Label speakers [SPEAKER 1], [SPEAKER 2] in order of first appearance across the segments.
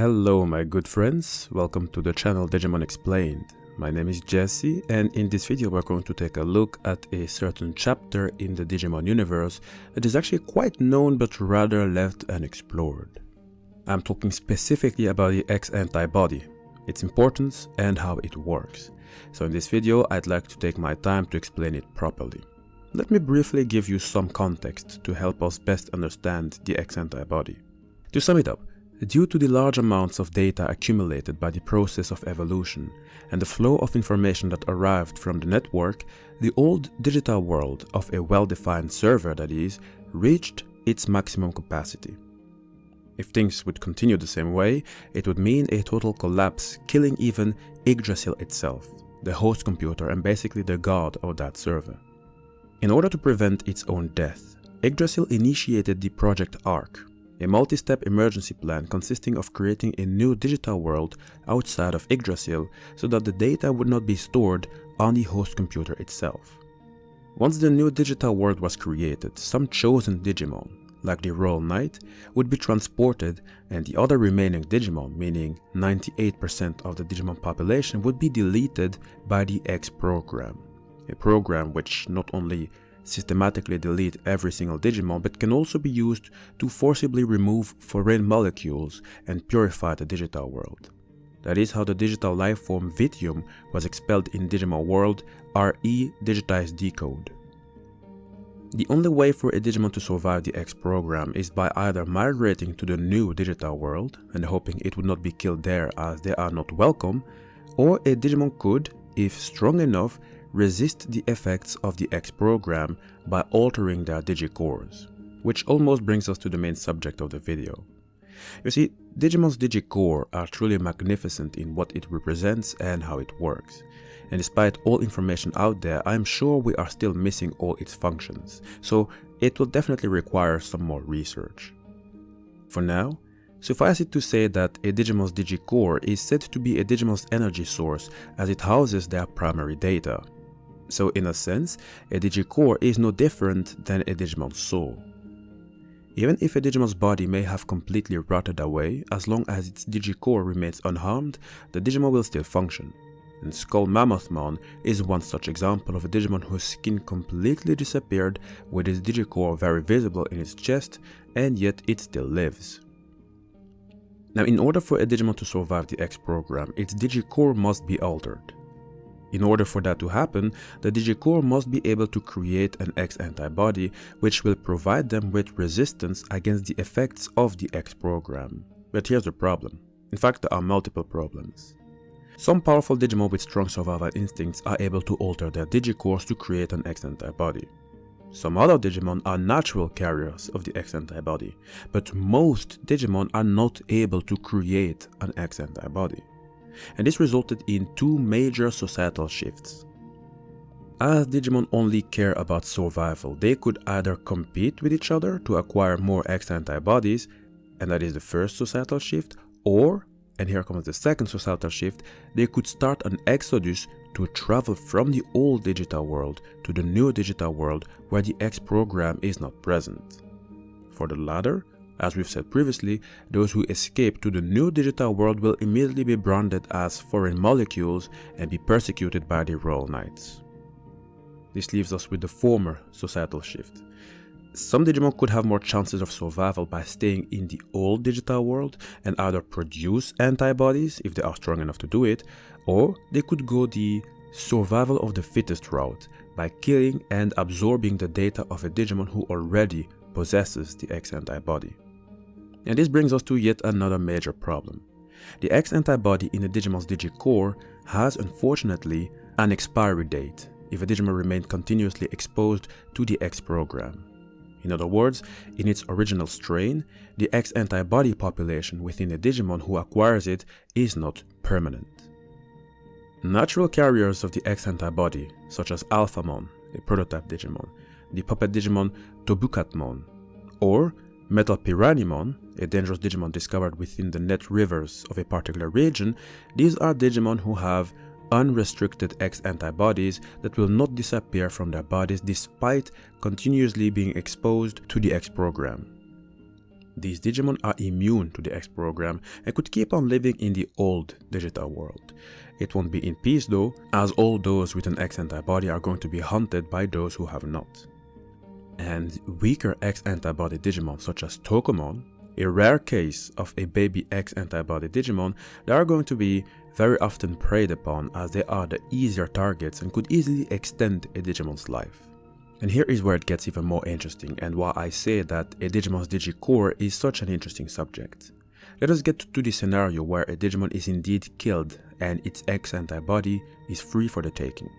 [SPEAKER 1] Hello my good friends, welcome to the channel Digimon Explained. My name is Jesse, and in this video we're going to take a look at a certain chapter in the Digimon universe that is actually quite known but rather left unexplored. I'm talking specifically about the X-ANTIBODY, its importance and how it works. So in this video I'd like to take my time to explain it properly. Let me briefly give you some context to help us best understand the X-ANTIBODY. To sum it up, due to the large amounts of data accumulated by the process of evolution and the flow of information that arrived from the network, the old digital world of a well-defined server, that is, reached its maximum capacity. If things would continue the same way, it would mean a total collapse, killing even Yggdrasil itself, the host computer and basically the god of that server. In order to prevent its own death, Yggdrasil initiated the Project Arc, a multi-step emergency plan consisting of creating a new digital world outside of Yggdrasil so that the data would not be stored on the host computer itself. Once the new digital world was created, some chosen Digimon, like the Royal Knight, would be transported, and the other remaining Digimon, meaning 98% of the Digimon population, would be deleted by the X program, a program which not only systematically delete every single Digimon, but can also be used to forcibly remove foreign molecules and purify the digital world. That is how the digital life form Vitium was expelled in Digimon World RE digitized decode. The only way for a Digimon to survive the X program is by either migrating to the new digital world and hoping it would not be killed there as they are not welcome, or a Digimon could, if strong enough, resist the effects of the X program by altering their Digi Cores, which almost brings us to the main subject of the video. You see, Digimon's Digi Core are truly magnificent in what it represents and how it works. And despite all information out there, I'm sure we are still missing all its functions, so it will definitely require some more research. For now, suffice it to say that a Digimon's Digi Core is said to be a Digimon's energy source as it houses their primary data. So in a sense, a Digi Core is no different than a Digimon's soul. Even if a Digimon's body may have completely rotted away, as long as its Digi Core remains unharmed, the Digimon will still function. And Skull Mammothmon is one such example of a Digimon whose skin completely disappeared with its Digi Core very visible in its chest, and yet it still lives. Now, in order for a Digimon to survive the X program, its Digi Core must be altered. In order for that to happen, the Digi Core must be able to create an X-ANTIBODY which will provide them with resistance against the effects of the X program. But here's the problem. In fact, there are multiple problems. Some powerful Digimon with strong survival instincts are able to alter their Digi Cores to create an X-ANTIBODY. Some other Digimon are natural carriers of the X-ANTIBODY, but most Digimon are not able to create an X-ANTIBODY. And this resulted in two major societal shifts. As Digimon only care about survival, they could either compete with each other to acquire more X-ANTIBODYs, and that is the first societal shift, or, and here comes the second societal shift, they could start an exodus to travel from the old digital world to the new digital world where the X program is not present. For the latter, as we've said previously, those who escape to the new digital world will immediately be branded as foreign molecules and be persecuted by the Royal Knights. This leaves us with the former societal shift. Some Digimon could have more chances of survival by staying in the old digital world and either produce antibodies if they are strong enough to do it, or they could go the survival of the fittest route by killing and absorbing the data of a Digimon who already possesses the X-ANTIBODY. And this brings us to yet another major problem. The X-ANTIBODY in a Digimon's Digi Core has unfortunately an expiry date if a Digimon remains continuously exposed to the X program. In other words, in its original strain, the X-ANTIBODY population within a Digimon who acquires it is not permanent. Natural carriers of the X-ANTIBODY, such as Alphamon, a prototype Digimon, the puppet Digimon Tobukatmon, or Metal Piranimon, a dangerous Digimon discovered within the net rivers of a particular region, these are Digimon who have unrestricted X-ANTIBODYs that will not disappear from their bodies despite continuously being exposed to the X program. These Digimon are immune to the X program and could keep on living in the old digital world. It won't be in peace though, as all those with an X antibody are going to be hunted by those who have not. And weaker X antibody Digimon such as Tokomon, a rare case of a baby X antibody Digimon, they are going to be very often preyed upon as they are the easier targets and could easily extend a Digimon's life. And here is where it gets even more interesting and why I say that a Digimon's Digi Core is such an interesting subject. Let us get to the scenario where a Digimon is indeed killed and its X antibody is free for the taking.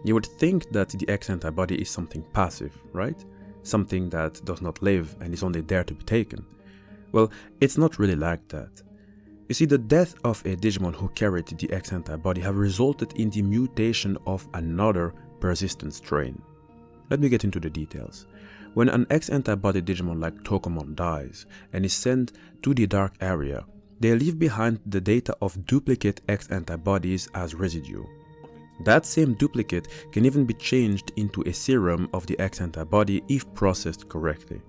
[SPEAKER 1] You would think that the X antibody is something passive, right? Something that does not live and is only there to be taken. Well, it's not really like that. You see, the death of a Digimon who carried the X antibody have resulted in the mutation of another persistent strain. Let me get into the details. When an X antibody Digimon like Tokomon dies and is sent to the dark area, they leave behind the data of duplicate X antibodies as residue. That same duplicate can even be changed into a serum of the X antibody if processed correctly.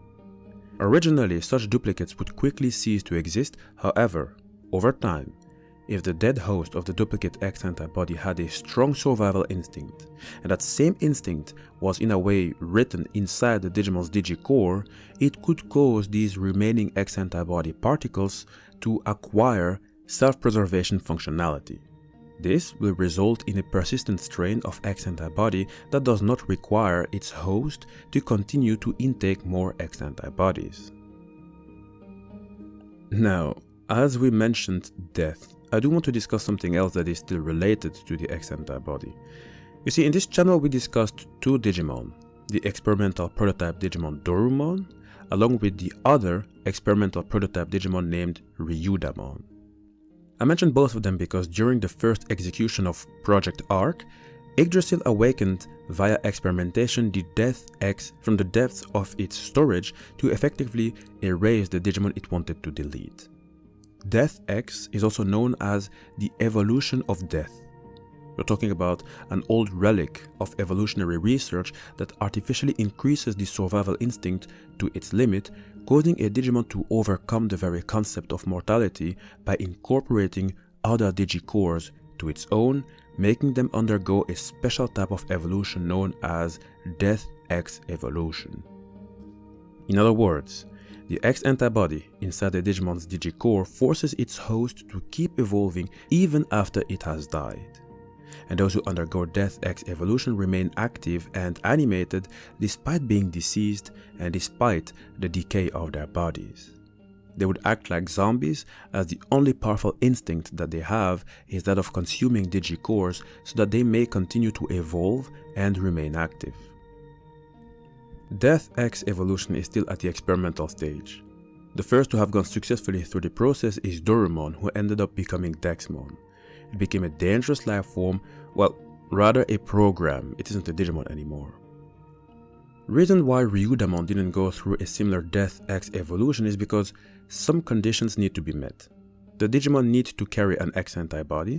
[SPEAKER 1] Originally, such duplicates would quickly cease to exist. However, over time, if the dead host of the duplicate X antibody had a strong survival instinct, and that same instinct was in a way written inside the Digimon's Digi Core, it could cause these remaining X antibody particles to acquire self-preservation functionality. This will result in a persistent strain of X antibody that does not require its host to continue to intake more X antibodies. Now, as we mentioned death, I do want to discuss something else that is still related to the X antibody. You see, in this channel we discussed two Digimon, the experimental prototype Digimon DORUMON, along with the other experimental prototype Digimon named RYUDAMON. I mentioned both of them because during the first execution of Project Arc, Yggdrasil awakened via experimentation the Death X from the depths of its storage to effectively erase the Digimon it wanted to delete. Death X is also known as the evolution of death. We're talking about an old relic of evolutionary research that artificially increases the survival instinct to its limit, causing a Digimon to overcome the very concept of mortality by incorporating other Digi Cores to its own, making them undergo a special type of evolution known as Death X evolution. In other words, the X antibody inside the Digimon's Digi Core forces its host to keep evolving even after it has died. And those who undergo Death X evolution remain active and animated despite being deceased and despite the decay of their bodies. They would act like zombies, as the only powerful instinct that they have is that of consuming Digi Cores so that they may continue to evolve and remain active. Death X evolution is still at the experimental stage. The first to have gone successfully through the process is DORUMON, who ended up becoming Dexmon. It became a dangerous life form, well, rather a program. It isn't a Digimon anymore. Reason why RYUDAMON didn't go through a similar Death X evolution is because some conditions need to be met. The Digimon needs to carry an X antibody,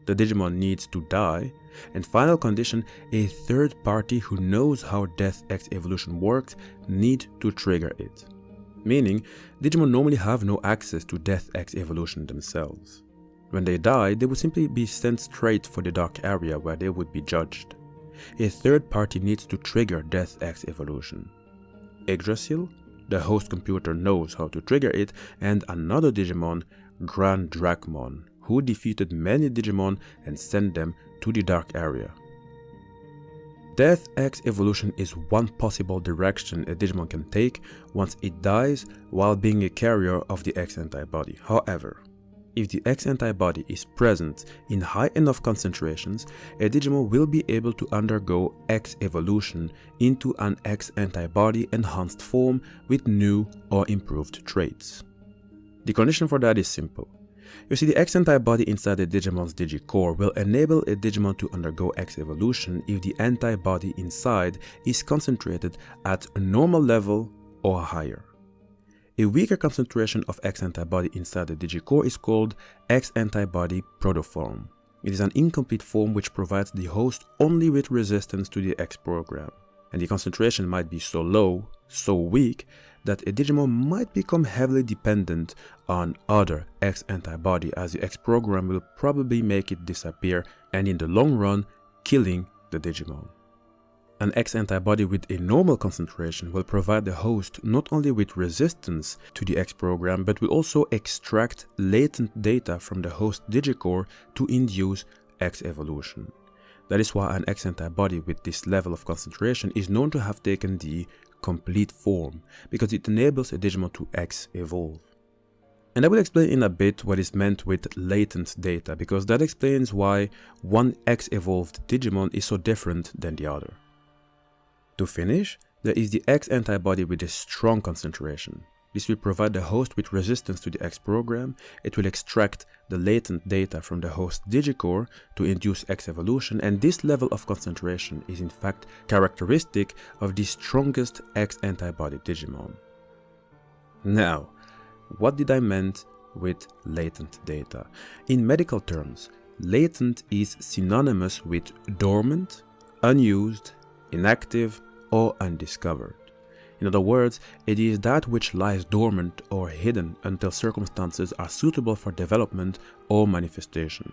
[SPEAKER 1] the Digimon needs to die, and final condition, a third party who knows how Death X evolution works need to trigger it. Meaning, Digimon normally have no access to Death X evolution themselves. When they die, they would simply be sent straight for the dark area where they would be judged. A third party needs to trigger Death X evolution. Yggdrasil, the host computer, knows how to trigger it, and another Digimon, Grand Dracmon, who defeated many Digimon and sent them to the dark area. Death X evolution is one possible direction a Digimon can take once it dies while being a carrier of the X antibody. However, if the X antibody is present in high enough concentrations, a Digimon will be able to undergo X evolution into an X antibody enhanced form with new or improved traits. The condition for that is simple. You see, the X antibody inside the Digimon's Digi Core will enable a Digimon to undergo X evolution if the antibody inside is concentrated at a normal level or higher. A weaker concentration of X antibody inside the Digi Core is called X antibody protoform. It is an incomplete form which provides the host only with resistance to the X program, and the concentration might be so low so weak that a Digimon might become heavily dependent on other X antibody, as the X program will probably make it disappear and in the long run killing the Digimon. An X antibody with a normal concentration will provide the host not only with resistance to the X program, but will also extract latent data from the host Digi Core to induce X evolution. That is why an X antibody with this level of concentration is known to have taken the complete form, because it enables a Digimon to X evolve. And I will explain in a bit what is meant with latent data, because that explains why one X evolved Digimon is so different than the other. To finish, there is the X antibody with a strong concentration. This will provide the host with resistance to the X program. It will extract the latent data from the host Digi Core to induce X evolution, and this level of concentration is in fact characteristic of the strongest X antibody Digimon. Now, what did I mean with latent data? In medical terms, latent is synonymous with dormant, unused, inactive, or undiscovered. In other words, it is that which lies dormant or hidden until circumstances are suitable for development or manifestation.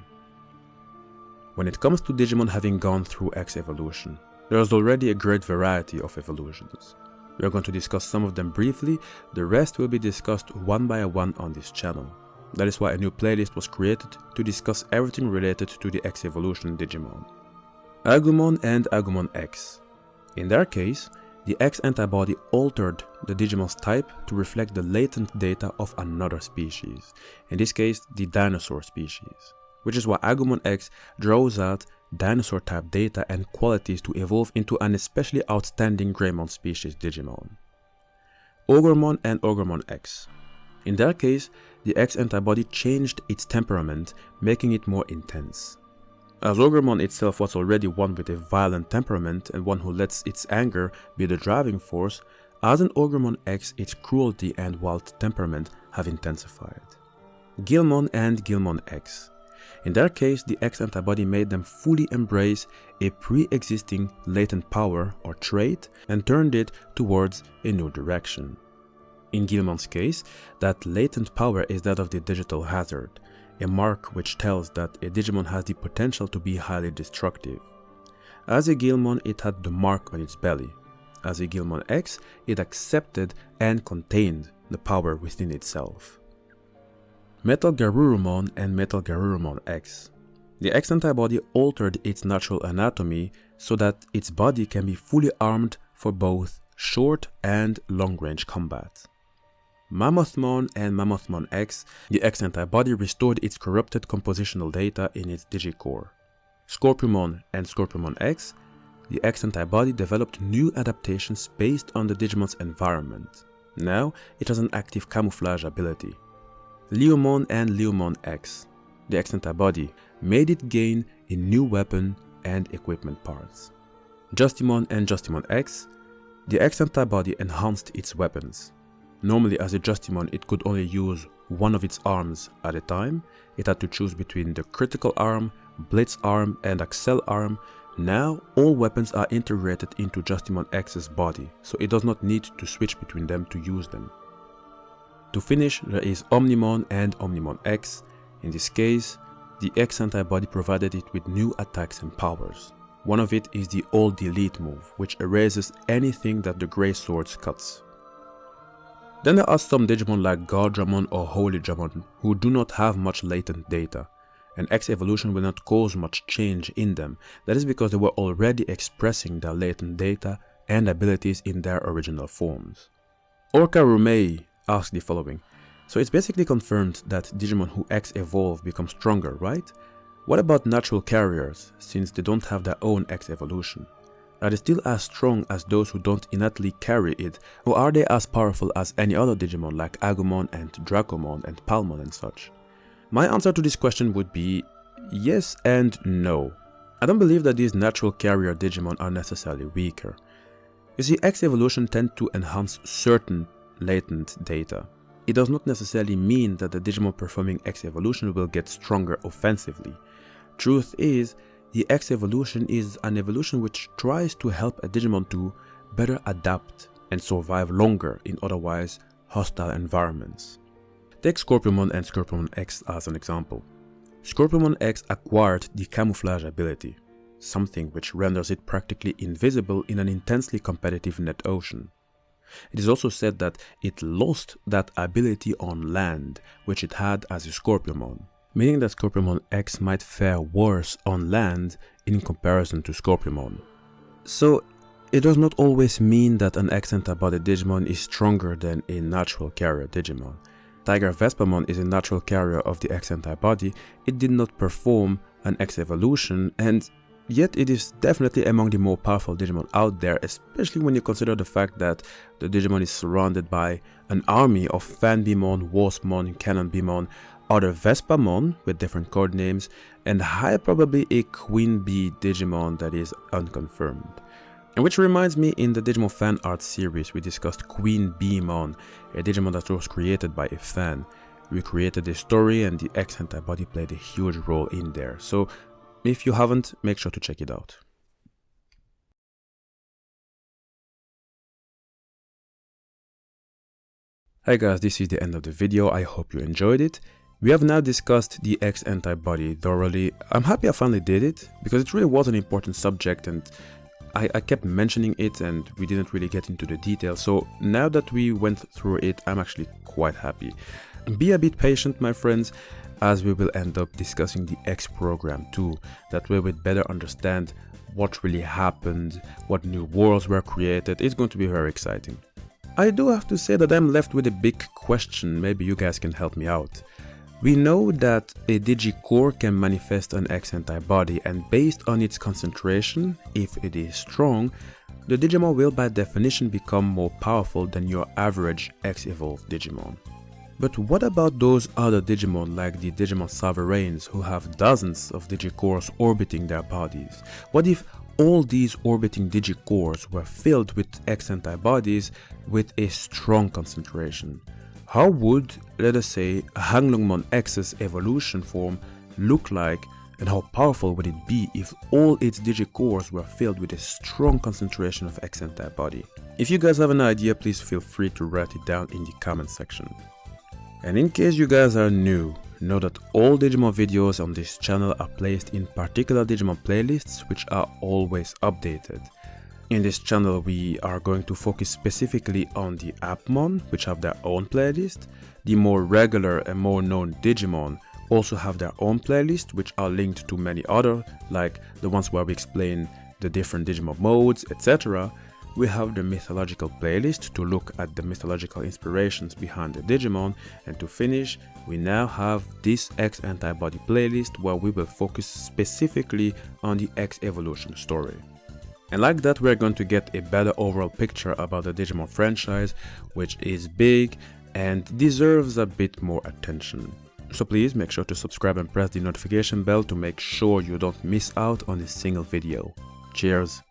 [SPEAKER 1] When it comes to Digimon having gone through X evolution, there is already a great variety of evolutions. We are going to discuss some of them briefly, the rest will be discussed one by one on this channel. That is why a new playlist was created to discuss everything related to the X evolution Digimon. Agumon and Agumon X. In their case, the X antibody altered the Digimon's type to reflect the latent data of another species, in this case the dinosaur species, which is why Agumon X draws out dinosaur type data and qualities to evolve into an especially outstanding Greymon species Digimon. Ogremon and Ogremon X. In their case, the X antibody changed its temperament, making it more intense. As Ogremon itself was already one with a violent temperament and one who lets its anger be the driving force, as an Ogremon X its cruelty and wild temperament have intensified. Guilmon and Guilmon X. In their case, the X antibody made them fully embrace a pre-existing latent power or trait and turned it towards a new direction. In Guilmon's case, that latent power is that of the digital hazard, a mark which tells that a Digimon has the potential to be highly destructive. As a Guilmon, it had the mark on its belly. As a Guilmon X, it accepted and contained the power within itself. Metal Garurumon and Metal Garurumon X. The X antibody altered its natural anatomy so that its body can be fully armed for both short and long-range combat. Mammothmon and Mammothmon X, the X antibody restored its corrupted compositional data in its Digi Core. Scorpiumon and Scorpiumon X, the X antibody developed new adaptations based on the Digimon's environment. Now it has an active camouflage ability. Leomon and Leomon X, the X antibody made it gain a new weapon and equipment parts. Justimon and Justimon X, the X antibody enhanced its weapons. Normally as a Justimon it could only use one of its arms at a time. It had to choose between the critical arm, blitz arm and accel arm. Now all weapons are integrated into Justimon X's body, so it does not need to switch between them to use them. To finish, there is Omnimon and Omnimon X. In this case, the X antibody provided it with new attacks and powers. One of it is the All Delete move, which erases anything that the Grey Swords cuts. Then there are some Digimon like Guardramon or Holydramon who do not have much latent data, and X evolution will not cause much change in them. That is because they were already expressing their latent data and abilities in their original forms. Orca Rumei asks the following: so it's basically confirmed that Digimon who X evolve become stronger, right? What about natural carriers, since they don't have their own X evolution? Are they still as strong as those who don't innately carry it, or are they as powerful as any other Digimon like Agumon and Dracomon and Palmon and such? My answer to this question would be yes and no. I don't believe that these natural carrier Digimon are necessarily weaker. You see, X evolution tends to enhance certain latent data. It does not necessarily mean that the Digimon performing X evolution will get stronger offensively. Truth is, the X evolution is an evolution which tries to help a Digimon to better adapt and survive longer in otherwise hostile environments. Take Scorpiomon and Scorpiomon X as an example. Scorpiomon X acquired the camouflage ability, something which renders it practically invisible in an intensely competitive net ocean. It is also said that it lost that ability on land, which it had as a Scorpiomon, meaning that Scorpiomon X might fare worse on land in comparison to Scorpiomon. So it does not always mean that an X-antibody Digimon is stronger than a natural carrier Digimon. Tiger Vespamon is a natural carrier of the X-antibody. It did not perform an X-evolution, and yet it is definitely among the more powerful Digimon out there, especially when you consider the fact that the Digimon is surrounded by an army of Fanbimon, Waspmon, Cannonbimon, other Vespamon with different code names, and high probably a Queen Bee Digimon that is unconfirmed. And which reminds me, in the Digimon fan art series we discussed Queen Beemon, a Digimon that was created by a fan. We created a story and the X-antibody played a huge role in there, so if you haven't, make sure to check it out. Hi guys, this is the end of the video. I hope you enjoyed it. We have now discussed the X-antibody thoroughly. I'm happy I finally did it, because it really was an important subject and I kept mentioning it and we didn't really get into the details. So now that we went through it, I'm actually quite happy. Be a bit patient, my friends, as we will end up discussing the X program too. That way we'd better understand what really happened, what new worlds were created. It's going to be very exciting. I do have to say that I'm left with a big question. Maybe you guys can help me out. We know that a Digi Core can manifest an X-antibody, and based on its concentration, if it is strong, the Digimon will by definition become more powerful than your average X-evolved Digimon. But what about those other Digimon like the Digimon Sovereigns who have dozens of Digicores orbiting their bodies? What if all these orbiting Digicores were filled with X-antibodies with a strong concentration? How would, let us say, Hanglongmon X's evolution form look like, and how powerful would it be if all its Digicores were filled with a strong concentration of X-antibody? If you guys have an idea, please feel free to write it down in the comment section. And in case you guys are new, know that all Digimon videos on this channel are placed in particular Digimon playlists which are always updated. In this channel we are going to focus specifically on the Appmon, which have their own playlist. The more regular and more known Digimon also have their own playlist, which are linked to many other, like the ones where we explain the different Digimon modes, etc. We have the mythological playlist to look at the mythological inspirations behind the Digimon, and to finish, we now have this X-antibody playlist where we will focus specifically on the X-evolution story. And like that, we're going to get a better overall picture about the Digimon franchise, which is big and deserves a bit more attention. So please make sure to subscribe and press the notification bell to make sure you don't miss out on a single video. Cheers!